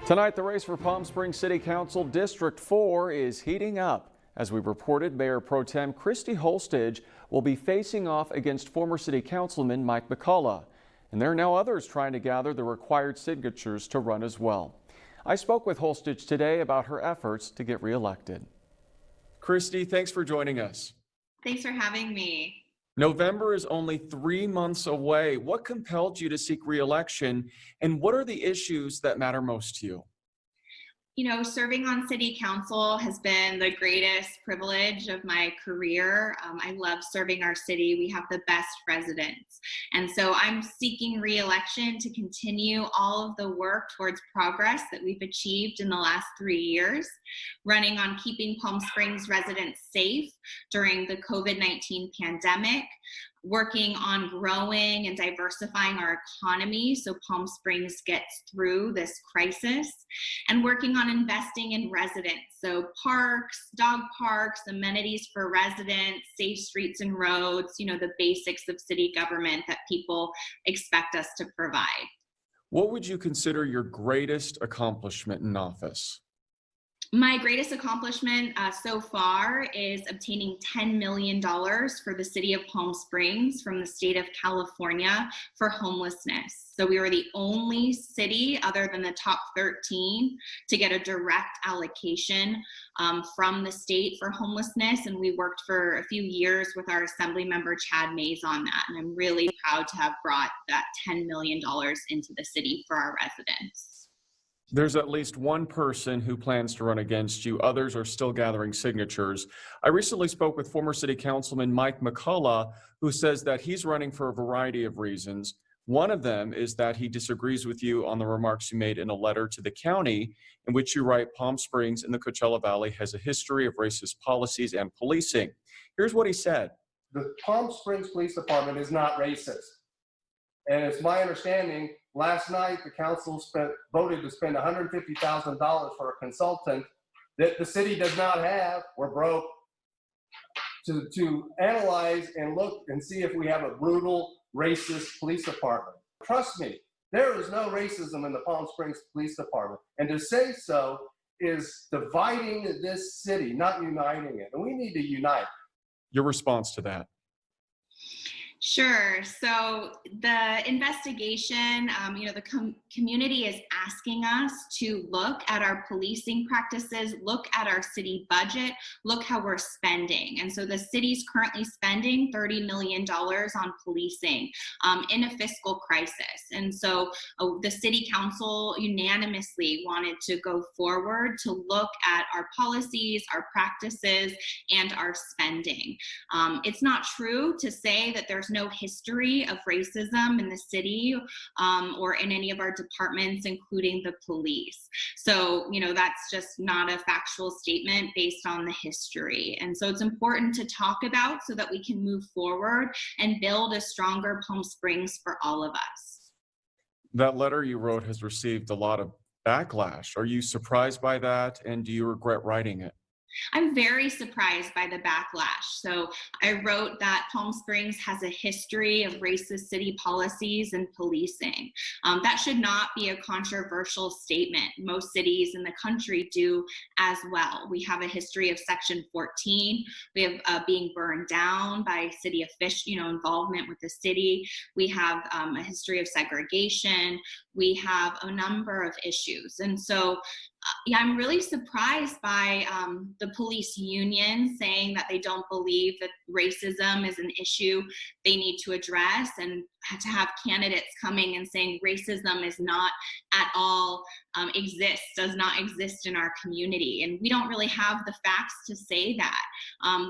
Tonight, the race for Palm Springs City Council District 4 is heating up. As we reported, Mayor Pro Tem Christy Holstege will be facing off against former City Councilman Mike McCullough. And there are now others trying to gather the required signatures to run as well. I spoke with Holstege today about her efforts to get reelected. Christy, thanks for joining us. Thanks for having me. November is only 3 months away. What compelled you to seek re-election, and what are the issues that matter most to you? Serving on city council has been the greatest privilege of my career. I love serving our city. We have the best residents. And so I'm seeking re-election to continue all of the work towards progress that we've achieved in the last 3 years, running on keeping Palm Springs residents safe during the COVID-19 pandemic, working on growing and diversifying our economy so Palm Springs gets through this crisis, and working on investing in residents. So parks, dog parks, amenities for residents, safe streets and roads, the basics of city government that people expect us to provide. What would you consider your greatest accomplishment in office? My greatest accomplishment so far is obtaining $10 million for the city of Palm Springs from the state of California for homelessness. So we were the only city other than the top 13 to get a direct allocation from the state for homelessness. And we worked for a few years with our Assembly member Chad Mays on that. And I'm really proud to have brought that $10 million into the city for our residents. There's at least one person who plans to run against you. Others are still gathering signatures. I recently spoke with former City Councilman Mike McCullough, who says that he's running for a variety of reasons. One of them is that he disagrees with you on the remarks you made in a letter to the county, in which you write Palm Springs in the Coachella Valley has a history of racist policies and policing. Here's what he said. The Palm Springs Police Department is not racist. And it's my understanding, last night the council voted to spend $150,000 for a consultant that the city does not have, we're broke, to analyze and look and see if we have a brutal, racist police department. Trust me, there is no racism in the Palm Springs Police Department. And to say so is dividing this city, not uniting it. And we need to unite. Your response to that? Sure. So the investigation, the community is asking us to look at our policing practices, look at our city budget, look how we're spending. And so the city's currently spending $30 million on policing in a fiscal crisis. And so the city council unanimously wanted to go forward to look at our policies, our practices, and our spending. It's not true to say that there's no history of racism in the city or in any of our departments, including the police. So, that's just not a factual statement based on the history. And so it's important to talk about so that we can move forward and build a stronger Palm Springs for all of us. That letter you wrote has received a lot of backlash. Are you surprised by that, and do you regret writing it? I'm very surprised by the backlash. So I wrote that Palm Springs has a history of racist city policies and policing. That should not be a controversial statement. Most cities in the country do as well. We have a history of Section 14. We have being burned down by city officials, involvement with the city. We have a history of segregation. We have a number of issues. And so I'm really surprised by the police union saying that they don't believe that racism is an issue they need to address, and to have candidates coming and saying racism is not at all does not exist in our community. And we don't really have the facts to say that.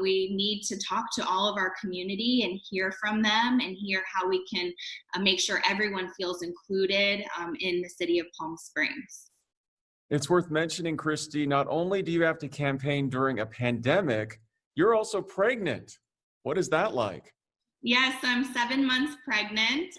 We need to talk to all of our community and hear from them and hear how we can make sure everyone feels included in the city of Palm Springs. It's worth mentioning, Christy, not only do you have to campaign during a pandemic, you're also pregnant. What is that like? Yes, I'm 7 months pregnant.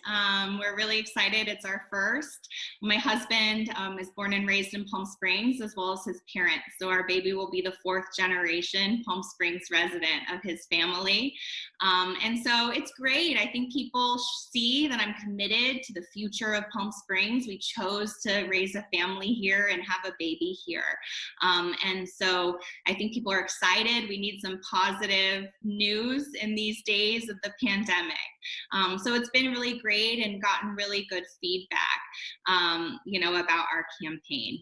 We're really excited. It's our first. My husband is born and raised in Palm Springs, as well as his parents. So our baby will be the fourth generation Palm Springs resident of his family. And so it's great. I think people see that I'm committed to the future of Palm Springs. We chose to raise a family here and have a baby here. And so I think people are excited. We need some positive news in these days of the pandemic. So it's been really great and gotten really good feedback, about our campaign.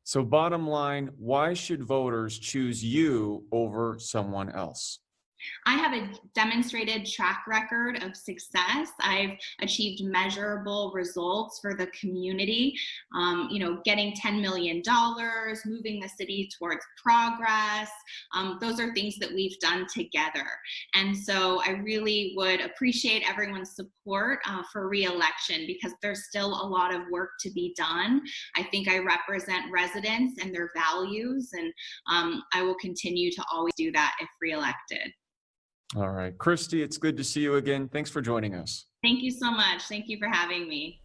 So bottom line, why should voters choose you over someone else? I have a demonstrated track record of success. I've achieved measurable results for the community, getting $10 million, moving the city towards progress. Those are things that we've done together. And so I really would appreciate everyone's support for reelection, because there's still a lot of work to be done. I think I represent residents and their values, and I will continue to always do that if reelected. All right. Christy, it's good to see you again. Thanks for joining us. Thank you so much. Thank you for having me.